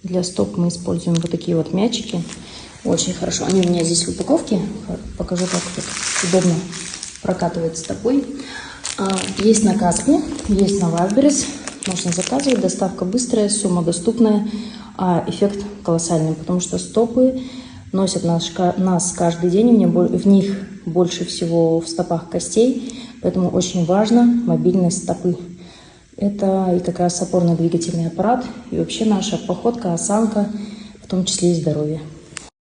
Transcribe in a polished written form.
Для стоп мы используем вот такие вот мячики. Очень хорошо. Они у меня здесь в упаковке. Покажу, как это удобно прокатывать стопой. Есть на Каспи, есть на Wildberries. Можно заказывать. Доставка быстрая, сумма доступная. А эффект колоссальный, потому что стопы носят нас каждый день. В них больше всего в стопах костей. Поэтому очень важна мобильность стопы. Это и как раз опорно-двигательный аппарат, и вообще наша походка, осанка, в том числе и здоровье.